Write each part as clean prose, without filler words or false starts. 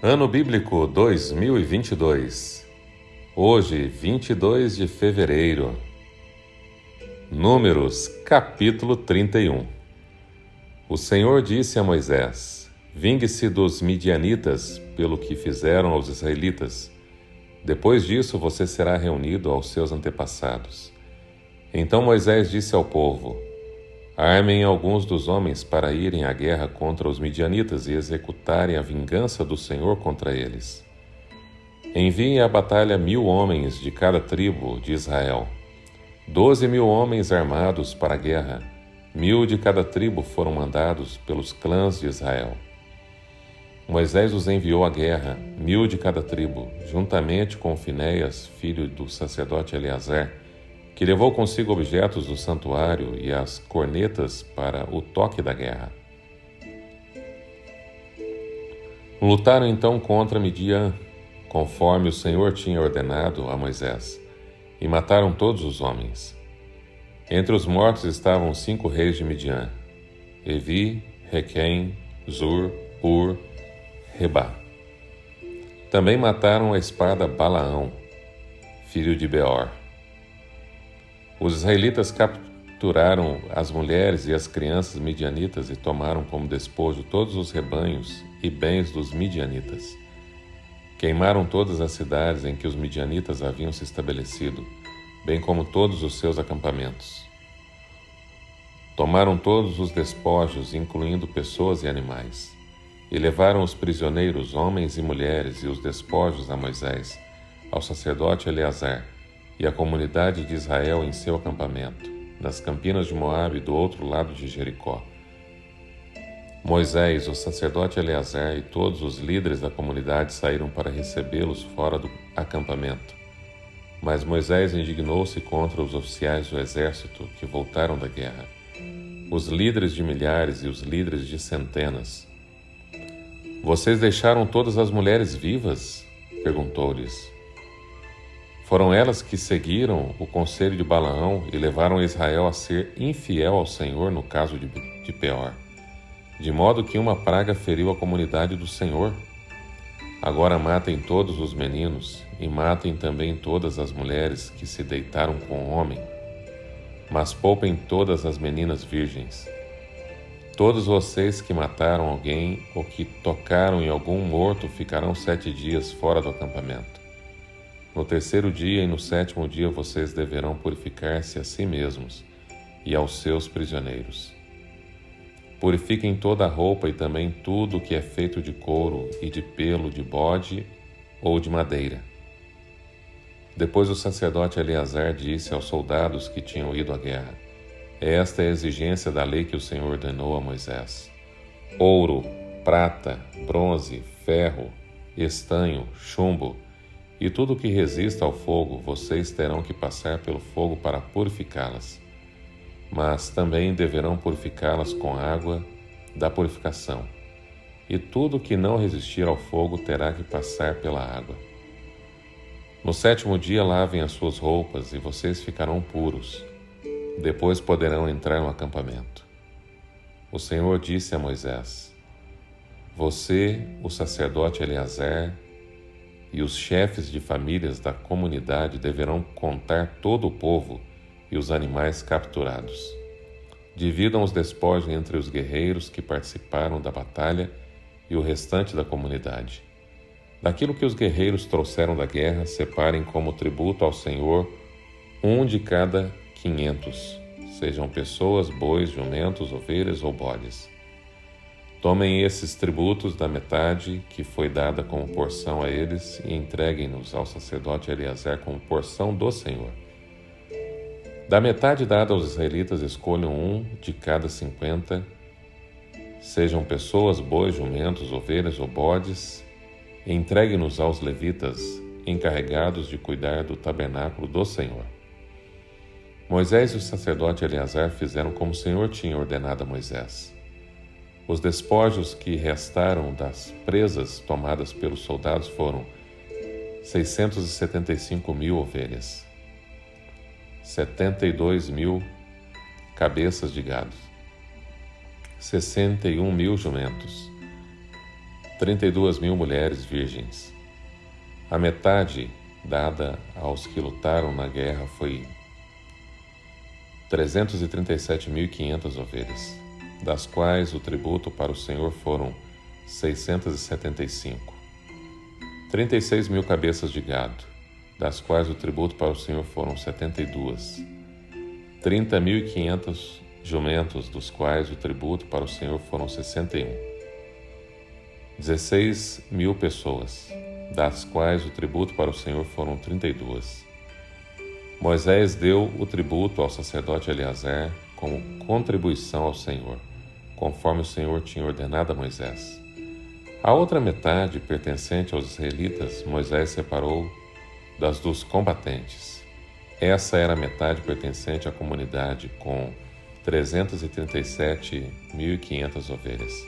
Ano Bíblico 2022. Hoje, 22 de fevereiro. Números, capítulo 31. O Senhor disse a Moisés: Vingue-se dos midianitas pelo que fizeram aos israelitas. Depois disso você será reunido aos seus antepassados. Então Moisés disse ao povo: Armem alguns dos homens para irem à guerra contra os midianitas e executarem a vingança do Senhor contra eles. Enviem à batalha 1.000 homens de cada tribo de Israel. 12.000 homens armados para a guerra. 1.000 de cada tribo foram mandados pelos clãs de Israel. Moisés os enviou à guerra, 1.000 de cada tribo, juntamente com Finéias, filho do sacerdote Eleazar, que levou consigo objetos do santuário e as cornetas para o toque da guerra. Lutaram então contra Midian, conforme o Senhor tinha ordenado a Moisés, e mataram todos os homens. Entre os mortos estavam 5 reis de Midian: Evi, Requém, Zur, Ur, Reba. Também mataram a espada Balaão, filho de Beor. Os israelitas capturaram as mulheres e as crianças midianitas e tomaram como despojo todos os rebanhos e bens dos midianitas. Queimaram todas as cidades em que os midianitas haviam se estabelecido, bem como todos os seus acampamentos. Tomaram todos os despojos, incluindo pessoas e animais, e levaram os prisioneiros, homens e mulheres, e os despojos a Moisés, ao sacerdote Eleazar, e a comunidade de Israel em seu acampamento, nas campinas de Moabe, do outro lado de Jericó. Moisés, o sacerdote Eleazar e todos os líderes da comunidade saíram para recebê-los fora do acampamento. Mas Moisés indignou-se contra os oficiais do exército que voltaram da guerra, os líderes de milhares e os líderes de centenas. Vocês deixaram todas as mulheres vivas? Perguntou-lhes. Foram elas que seguiram o conselho de Balaão e levaram Israel a ser infiel ao Senhor no caso de Peor, de modo que uma praga feriu a comunidade do Senhor. Agora matem todos os meninos e matem também todas as mulheres que se deitaram com o homem, mas poupem todas as meninas virgens. Todos vocês que mataram alguém ou que tocaram em algum morto ficarão 7 dias fora do acampamento. No 3º dia e no 7º dia vocês deverão purificar-se a si mesmos e aos seus prisioneiros. Purifiquem toda a roupa e também tudo o que é feito de couro e de pelo de bode ou de madeira. Depois o sacerdote Eleazar disse aos soldados que tinham ido à guerra: Esta é a exigência da lei que o Senhor ordenou a Moisés: ouro, prata, bronze, ferro, estanho, chumbo, e tudo que resista ao fogo, vocês terão que passar pelo fogo para purificá-las. Mas também deverão purificá-las com água da purificação. E tudo que não resistir ao fogo terá que passar pela água. No 7º dia lavem as suas roupas e vocês ficarão puros. Depois poderão entrar no acampamento. O Senhor disse a Moisés: Você, o sacerdote Eleazar, e os chefes de famílias da comunidade deverão contar todo o povo e os animais capturados. Dividam os despojos entre os guerreiros que participaram da batalha e o restante da comunidade. Daquilo que os guerreiros trouxeram da guerra, separem como tributo ao Senhor 1 de cada 500, sejam pessoas, bois, jumentos, ovelhas ou bodes. Tomem esses tributos da metade que foi dada como porção a eles e entreguem-nos ao sacerdote Eleazar como porção do Senhor. Da metade dada aos israelitas, escolham 1 de cada 50, sejam pessoas, bois, jumentos, ovelhas ou bodes, e entreguem-nos aos levitas, encarregados de cuidar do tabernáculo do Senhor. Moisés e o sacerdote Eleazar fizeram como o Senhor tinha ordenado a Moisés. Os despojos que restaram das presas tomadas pelos soldados foram 675.000 ovelhas, 72.000 cabeças de gado, 61.000 jumentos, 32.000 mulheres virgens. A metade dada aos que lutaram na guerra foi 337.500 ovelhas, das quais o tributo para o Senhor foram 675. 36.000 cabeças de gado, das quais o tributo para o Senhor foram 72. 30.500 jumentos, dos quais o tributo para o Senhor foram 61. 16.000 pessoas, das quais o tributo para o Senhor foram 32. Moisés deu o tributo ao sacerdote Eleazar como contribuição ao Senhor, conforme o Senhor tinha ordenado a Moisés. A outra metade, pertencente aos israelitas, Moisés separou das dos combatentes. Essa era a metade pertencente à comunidade, com 337.500 ovelhas,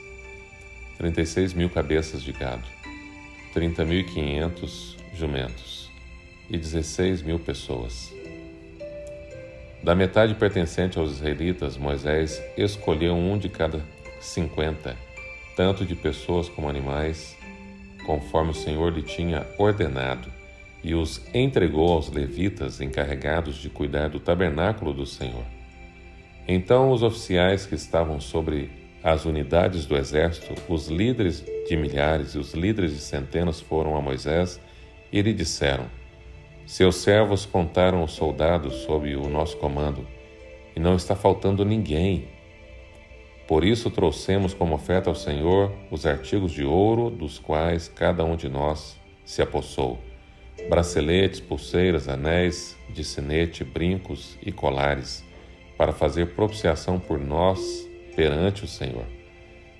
36.000 cabeças de gado, 30.500 jumentos e 16.000 pessoas. Da metade pertencente aos israelitas, Moisés escolheu um de cada 50, tanto de pessoas como animais, conforme o Senhor lhe tinha ordenado, e os entregou aos levitas encarregados de cuidar do tabernáculo do Senhor. Então os oficiais que estavam sobre as unidades do exército, os líderes de milhares e os líderes de centenas foram a Moisés e lhe disseram: seus servos contaram os soldados sob o nosso comando, e não está faltando ninguém. Por isso trouxemos como oferta ao Senhor os artigos de ouro dos quais cada um de nós se apossou: braceletes, pulseiras, anéis de sinete, brincos e colares, para fazer propiciação por nós perante o Senhor.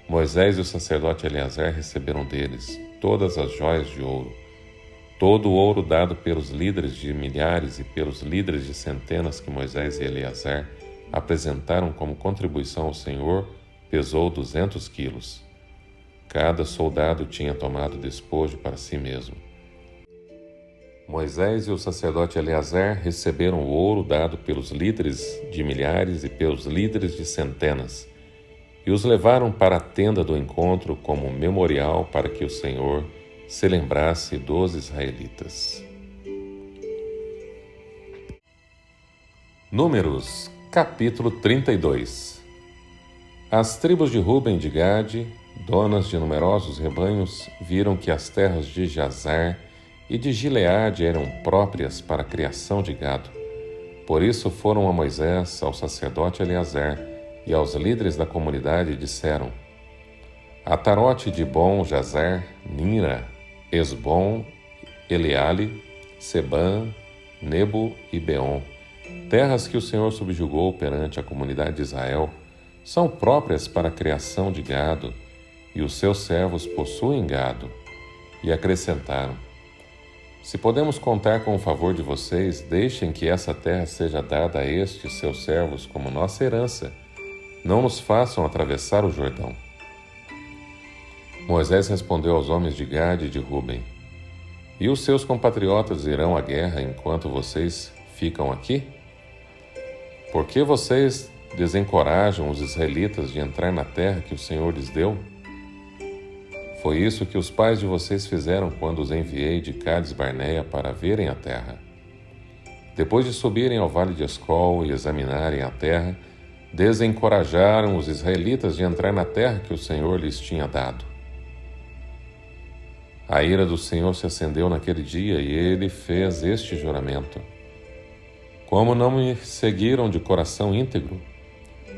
Moisés e o sacerdote Eleazar receberam deles todas as joias de ouro. Todo o ouro dado pelos líderes de milhares e pelos líderes de centenas que Moisés e Eleazar apresentaram como contribuição ao Senhor pesou 200 quilos. Cada soldado tinha tomado despojo para si mesmo. Moisés e o sacerdote Eleazar receberam o ouro dado pelos líderes de milhares e pelos líderes de centenas, e os levaram para a tenda do encontro como memorial para que o Senhor se lembrasse dos israelitas. Números, capítulo 32. As tribos de Ruben e de Gade, donas de numerosos rebanhos, viram que as terras de Jazar e de Gileade eram próprias para a criação de gado. Por isso foram a Moisés, ao sacerdote Eleazar e aos líderes da comunidade e disseram: Atarote de Bom, Jazar, Nira, Esbom, Eleale, Sebã, Nebo e Beon, terras que o Senhor subjugou perante a comunidade de Israel, são próprias para a criação de gado, e os seus servos possuem gado. E acrescentaram: se podemos contar com o favor de vocês, deixem que essa terra seja dada a estes seus servos como nossa herança. Não nos façam atravessar o Jordão. Moisés respondeu aos homens de Gade e de Ruben: e os seus compatriotas irão à guerra enquanto vocês ficam aqui? Por que vocês desencorajam os israelitas de entrar na terra que o Senhor lhes deu? Foi isso que os pais de vocês fizeram quando os enviei de Cádiz Barneia para verem a terra. Depois de subirem ao vale de Escol e examinarem a terra, desencorajaram os israelitas de entrar na terra que o Senhor lhes tinha dado. A ira do Senhor se acendeu naquele dia e ele fez este juramento: como não me seguiram de coração íntegro,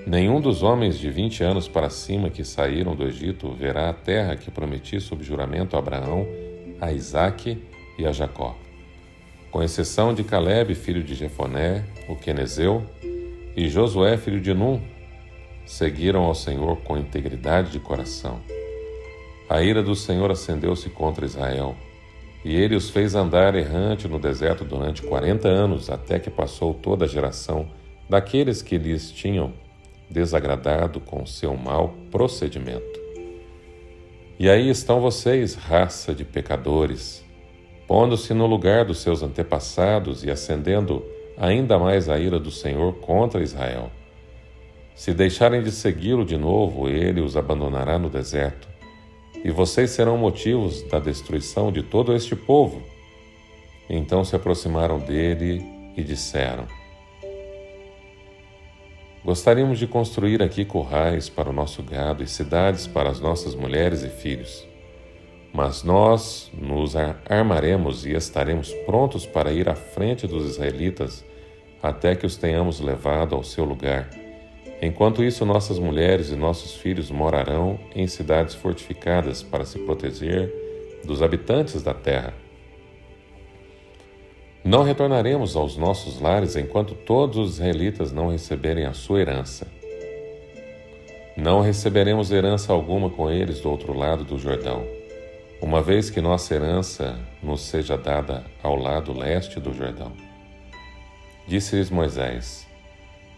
nenhum dos homens de 20 anos para cima que saíram do Egito verá a terra que prometi sob juramento a Abraão, a Isaque e a Jacó, com exceção de Calebe, filho de Jefoné, o quenezeu, e Josué, filho de Num, seguiram ao Senhor com integridade de coração. A ira do Senhor acendeu-se contra Israel, e ele os fez andar errante no deserto durante 40 anos, até que passou toda a geração daqueles que lhes tinham desagradado com seu mau procedimento. E aí estão vocês, raça de pecadores, pondo-se no lugar dos seus antepassados e acendendo ainda mais a ira do Senhor contra Israel. Se deixarem de segui-lo de novo, ele os abandonará no deserto, e vocês serão motivos da destruição de todo este povo. Então se aproximaram dele e disseram: Gostaríamos de construir aqui currais para o nosso gado e cidades para as nossas mulheres e filhos. Mas nós nos armaremos e estaremos prontos para ir à frente dos israelitas até que os tenhamos levado ao seu lugar. Enquanto isso, nossas mulheres e nossos filhos morarão em cidades fortificadas para se proteger dos habitantes da terra. Não retornaremos aos nossos lares enquanto todos os israelitas não receberem a sua herança. Não receberemos herança alguma com eles do outro lado do Jordão, uma vez que nossa herança nos seja dada ao lado leste do Jordão. Disse-lhes Moisés: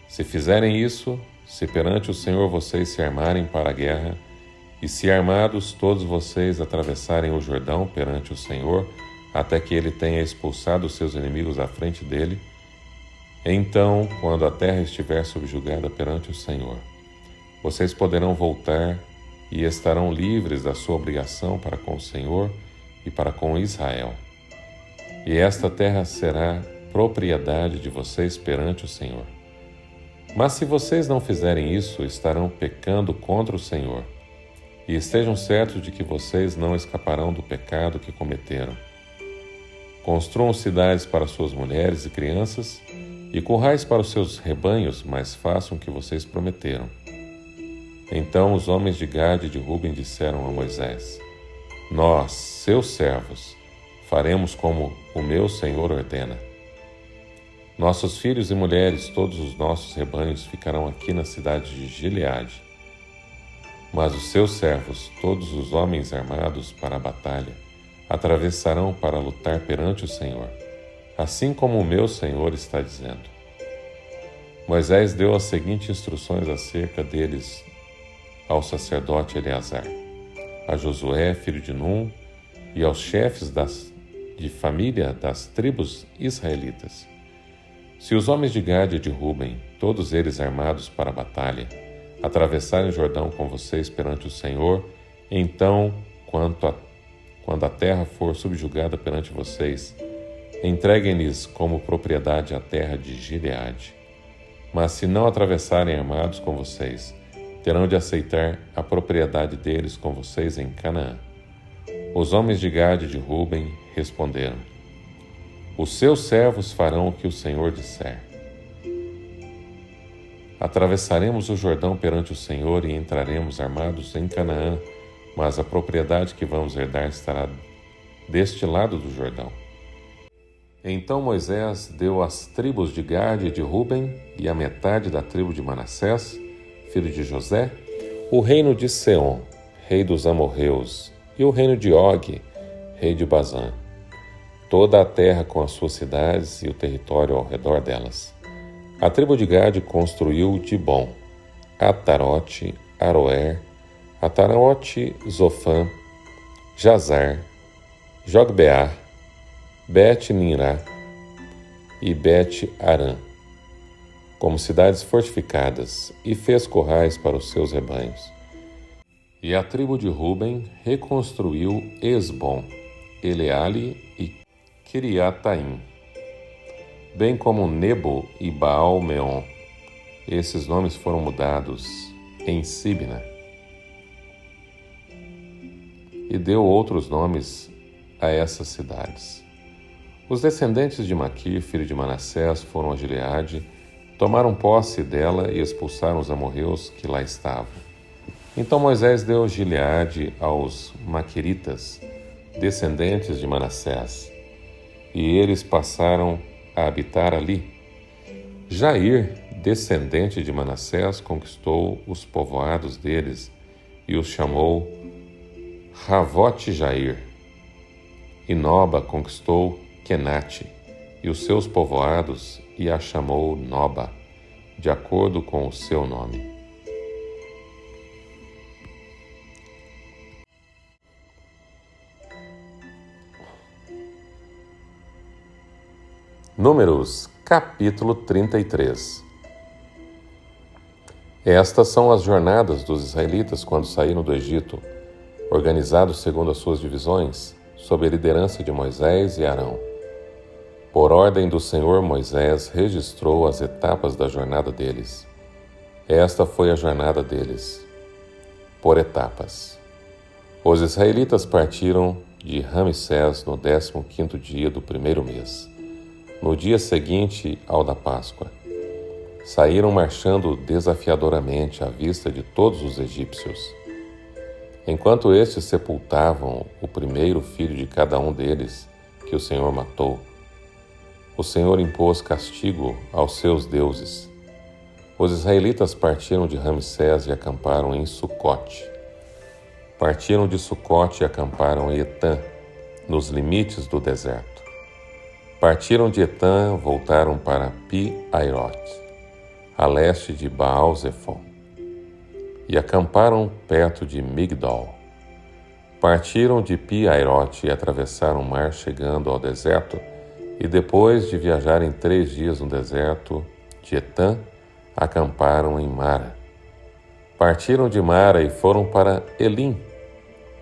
Se fizerem isso, se perante o Senhor vocês se armarem para a guerra, e se armados todos vocês atravessarem o Jordão perante o Senhor, até que ele tenha expulsado os seus inimigos à frente dele, então, quando a terra estiver subjugada perante o Senhor, vocês poderão voltar e estarão livres da sua obrigação para com o Senhor e para com Israel. E esta terra será propriedade de vocês perante o Senhor. Mas se vocês não fizerem isso, estarão pecando contra o Senhor. E estejam certos de que vocês não escaparão do pecado que cometeram. Construam cidades para suas mulheres e crianças e currais para os seus rebanhos, mas façam o que vocês prometeram. Então os homens de Gade e de Ruben disseram a Moisés: Nós, seus servos, faremos como o meu Senhor ordena. Nossos filhos e mulheres, todos os nossos rebanhos ficarão aqui na cidade de Gileade. Mas os seus servos, todos os homens armados para a batalha, atravessarão para lutar perante o Senhor, assim como o meu Senhor está dizendo. Moisés deu as seguintes instruções acerca deles ao sacerdote Eleazar, a Josué, filho de Num, e aos chefes de família das tribos israelitas. Se os homens de Gade e de Ruben, todos eles armados para a batalha, atravessarem o Jordão com vocês perante o Senhor, então, quando a terra for subjugada perante vocês, entreguem-lhes como propriedade a terra de Gileade. Mas se não atravessarem armados com vocês, terão de aceitar a propriedade deles com vocês em Canaã. Os homens de Gade e de Ruben responderam: Os seus servos farão o que o Senhor disser. Atravessaremos o Jordão perante o Senhor e entraremos armados em Canaã, mas a propriedade que vamos herdar estará deste lado do Jordão. Então Moisés deu às tribos de Gade e de Ruben e à metade da tribo de Manassés, filho de José, o reino de Seom, rei dos amorreus, e o reino de Og, rei de Bazã, toda a terra com as suas cidades e o território ao redor delas. A tribo de Gade construiu Dibon, Atarote, Aroer, Atarote, Zofã, Jazar, Jogbeá, Bet-Ninrá e Bet-Arã, como cidades fortificadas, e fez currais para os seus rebanhos. E a tribo de Ruben reconstruiu Esbom, Eleale e Kiriataim, bem como Nebo e Baal-Meon. Esses nomes foram mudados em Sibna. E deu outros nomes a essas cidades. Os descendentes de Maquir, filho de Manassés, foram a Gileade, tomaram posse dela e expulsaram os amorreus que lá estavam. Então Moisés deu Gileade aos maquiritas, descendentes de Manassés, e eles passaram a habitar ali. Jair, descendente de Manassés, conquistou os povoados deles e os chamou Ravote Jair. E Noba conquistou Kenate e os seus povoados e a chamou Noba, de acordo com o seu nome. Números, capítulo 33. Estas são as jornadas dos israelitas quando saíram do Egito, organizados segundo as suas divisões, sob a liderança de Moisés e Arão. Por ordem do Senhor, Moisés registrou as etapas da jornada deles. Esta foi a jornada deles, por etapas. Os israelitas partiram de Ramsés no 15º dia do primeiro mês, no dia seguinte ao da Páscoa. Saíram marchando desafiadoramente à vista de todos os egípcios. Enquanto estes sepultavam o primeiro filho de cada um deles, que o Senhor matou, o Senhor impôs castigo aos seus deuses. Os israelitas partiram de Ramsés e acamparam em Sucote. Partiram de Sucote e acamparam em Etã, nos limites do deserto. Partiram de Etã, voltaram para Pi-Airote, a leste de Baal-Zefon, e acamparam perto de Migdol. Partiram de Pi-Airote e atravessaram o mar, chegando ao deserto, e depois de viajarem 3 dias no deserto de Etã, acamparam em Mara. Partiram de Mara e foram para Elim,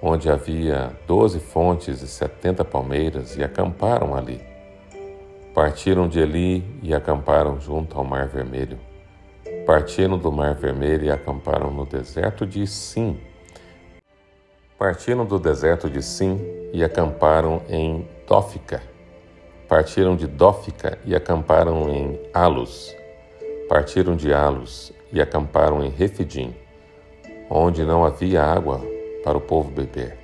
onde havia 12 fontes e 70 palmeiras, e acamparam ali. Partiram de Eli e acamparam junto ao Mar Vermelho. Partiram do Mar Vermelho e acamparam no deserto de Sim. Partiram do deserto de Sim e acamparam em Dófica. Partiram de Dófica e acamparam em Alus. Partiram de Alus e acamparam em Refidim, onde não havia água para o povo beber.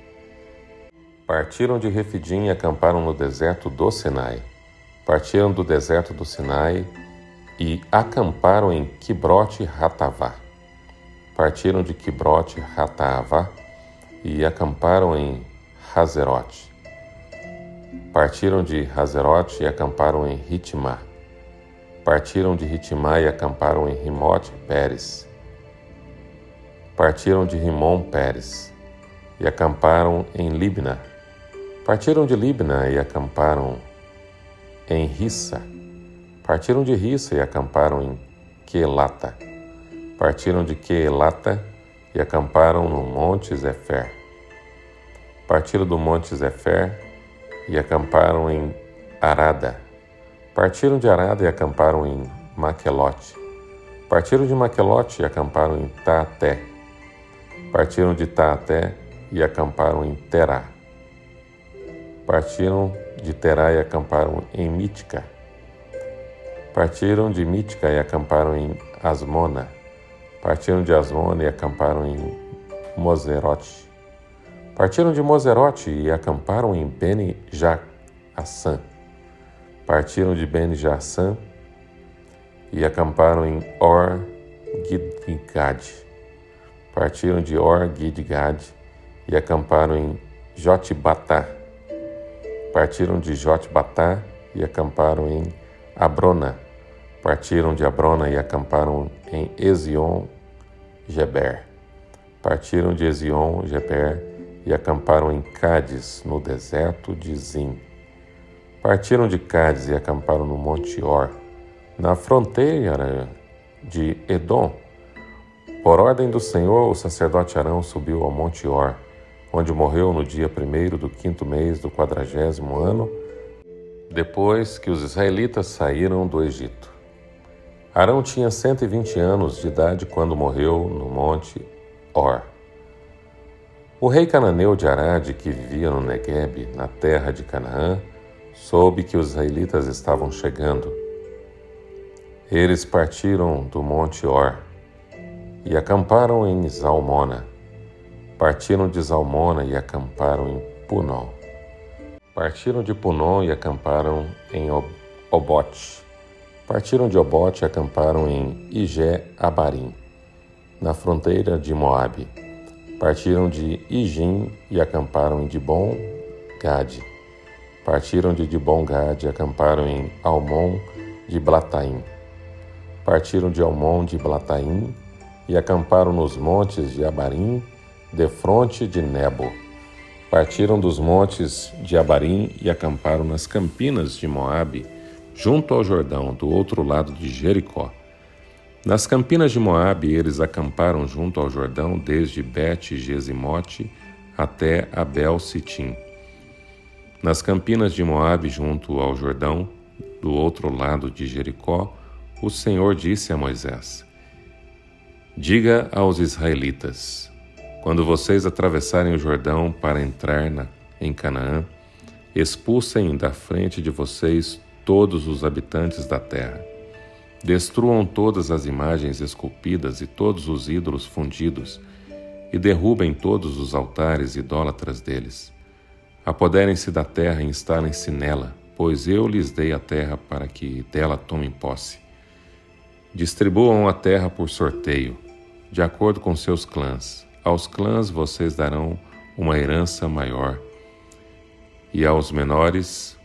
Partiram de Refidim e acamparam no deserto do Sinai. Partiram do deserto do Sinai e acamparam em Quibrote Hatavá. Partiram de Quibrote Hatavá e acamparam em Hazerote. Partiram de Hazerote e acamparam em Ritimá. Partiram de Ritimá e acamparam em Rimote Pérez. Partiram de Rimon Pérez e acamparam em Libna. Partiram de Libna e acamparam em Rissa. Partiram de Rissa e acamparam em Quelata. Partiram de Quelata e acamparam no Monte Zefer. Partiram do Monte Zefer e acamparam em Arada. Partiram de Arada e acamparam em Maquelote. Partiram de Maquelote e acamparam em Taaté. Partiram de Taaté e acamparam em Terá. Partiram de Terá e acamparam em Mítica. Partiram de Mítica e acamparam em Asmona. Partiram de Asmona e acamparam em Moserote. Partiram de Moserote e acamparam em Bene-Jaaçã. Partiram de Bene-Jaaçã e acamparam em Or-Gidgad. Partiram de Or-Gidgad e acamparam em Jotbatá. Partiram de Jotbatá e acamparam em Abrona. Partiram de Abrona e acamparam em Ezion-Geber. Partiram de Ezion-Geber e acamparam em Cádiz, no deserto de Zim. Partiram de Cádiz e acamparam no Monte Or, na fronteira de Edom. Por ordem do Senhor, o sacerdote Arão subiu ao Monte Or, onde morreu no dia 1º do 5º mês do 40º ano, depois que os israelitas saíram do Egito. Arão tinha 120 anos de idade quando morreu no Monte Or. O rei cananeu de Arade, que vivia no Neguebe, na terra de Canaã, soube que os israelitas estavam chegando. Eles partiram do Monte Or e acamparam em Zalmona. Partiram de Zalmona e acamparam em Punon. Partiram de Punon e acamparam em Obote. Partiram de Obote e acamparam em Ijé-Abarim, na fronteira de Moabe. Partiram de Ijim e acamparam em Dibon-Gade. Partiram de Dibon-Gade e acamparam em Almon de Blataim. Partiram de Almon de Blataim e acamparam nos montes de Abarim, defronte de Nebo. Partiram dos montes de Abarim e acamparam nas campinas de Moabe, junto ao Jordão, do outro lado de Jericó. Nas campinas de Moabe, eles acamparam junto ao Jordão, desde Bet-Gesimote até Abel-Sitim. Nas campinas de Moabe, junto ao Jordão, do outro lado de Jericó, o Senhor disse a Moisés: Diga aos israelitas: quando vocês atravessarem o Jordão para entrar em Canaã, expulsem da frente de vocês todos os habitantes da terra. Destruam todas as imagens esculpidas e todos os ídolos fundidos, e derrubem todos os altares idólatras deles. Apoderem-se da terra e instalem-se nela, pois eu lhes dei a terra para que dela tomem posse. Distribuam a terra por sorteio, de acordo com seus clãs. Aos clãs vocês darão uma herança maior, e aos menores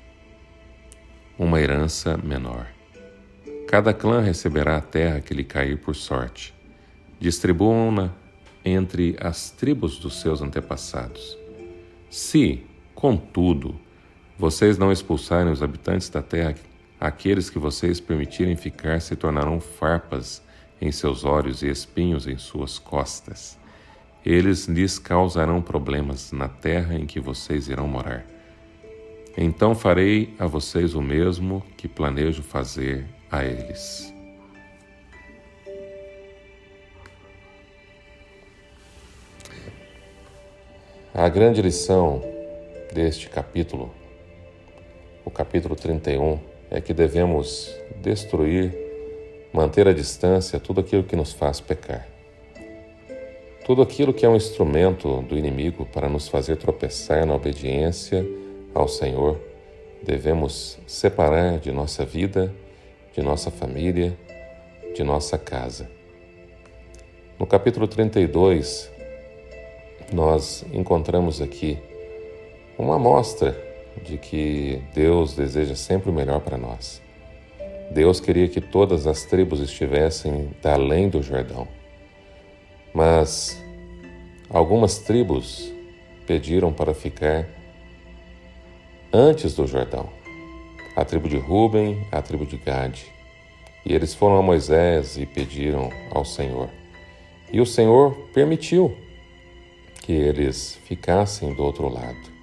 uma herança menor. Cada clã receberá a terra que lhe cair por sorte. Distribuam-na entre as tribos dos seus antepassados. Se, contudo, vocês não expulsarem os habitantes da terra, aqueles que vocês permitirem ficar se tornarão farpas em seus olhos e espinhos em suas costas. Eles lhes causarão problemas na terra em que vocês irão morar. Então farei a vocês o mesmo que planejo fazer a eles. A grande lição deste capítulo, o capítulo 31, é que devemos destruir, manter à distância tudo aquilo que nos faz pecar. Tudo aquilo que é um instrumento do inimigo para nos fazer tropeçar na obediência ao Senhor, devemos separar de nossa vida, de nossa família, de nossa casa. No capítulo 32, nós encontramos aqui uma amostra de que Deus deseja sempre o melhor para nós. Deus queria que todas as tribos estivessem além do Jordão. Mas algumas tribos pediram para ficar antes do Jordão. A tribo de Ruben, a tribo de Gade. E eles foram a Moisés e pediram ao Senhor. E o Senhor permitiu que eles ficassem do outro lado.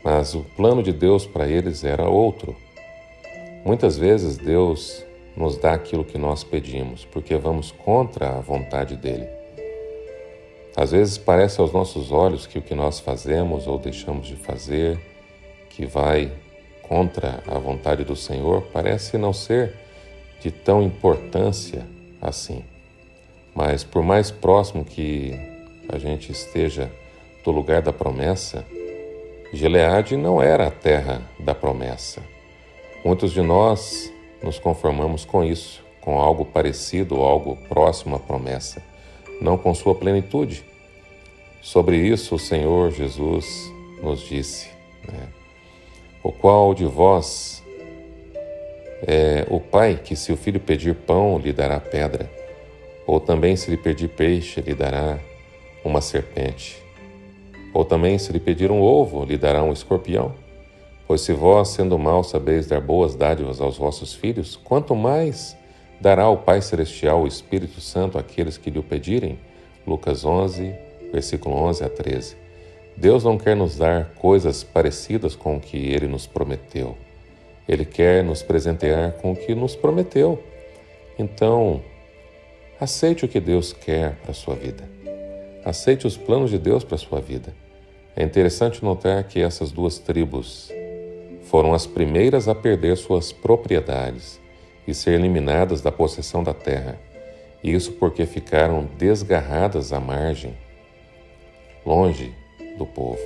Mas o plano de Deus para eles era outro. Muitas vezes Deus nos dá aquilo que nós pedimos, porque vamos contra a vontade dele. Às vezes parece aos nossos olhos que o que nós fazemos ou deixamos de fazer, que vai contra a vontade do Senhor, parece não ser de tão importância assim. Mas por mais próximo que a gente esteja do lugar da promessa, Gileade não era a terra da promessa. Muitos de nós nos conformamos com isso, com algo parecido ou algo próximo à promessa, não com sua plenitude. Sobre isso o Senhor Jesus nos disse, O qual de vós é o pai que, se o filho pedir pão, lhe dará pedra? Ou também, se lhe pedir peixe, lhe dará uma serpente? Ou também, se lhe pedir um ovo, lhe dará um escorpião? Pois se vós, sendo maus, sabeis dar boas dádivas aos vossos filhos, quanto mais dará o Pai Celestial o Espírito Santo àqueles que lhe o pedirem? Lucas 11, versículo 11 a 13. Deus não quer nos dar coisas parecidas com o que Ele nos prometeu. Ele quer nos presentear com o que nos prometeu. Então, aceite o que Deus quer para a sua vida. Aceite os planos de Deus para a sua vida. É interessante notar que essas duas tribos foram as primeiras a perder suas propriedades e ser eliminadas da possessão da terra. Isso porque ficaram desgarradas à margem, longe do povo.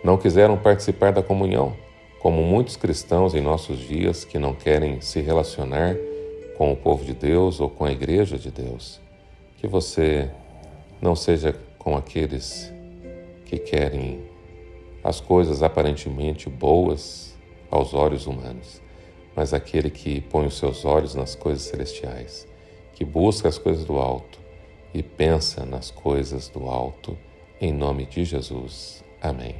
Não quiseram participar da comunhão, como muitos cristãos em nossos dias que não querem se relacionar com o povo de Deus ou com a igreja de Deus. Que você não seja com aqueles que querem as coisas aparentemente boas aos olhos humanos, mas aquele que põe os seus olhos nas coisas celestiais, que busca as coisas do alto e pensa nas coisas do alto, em nome de Jesus. Amém.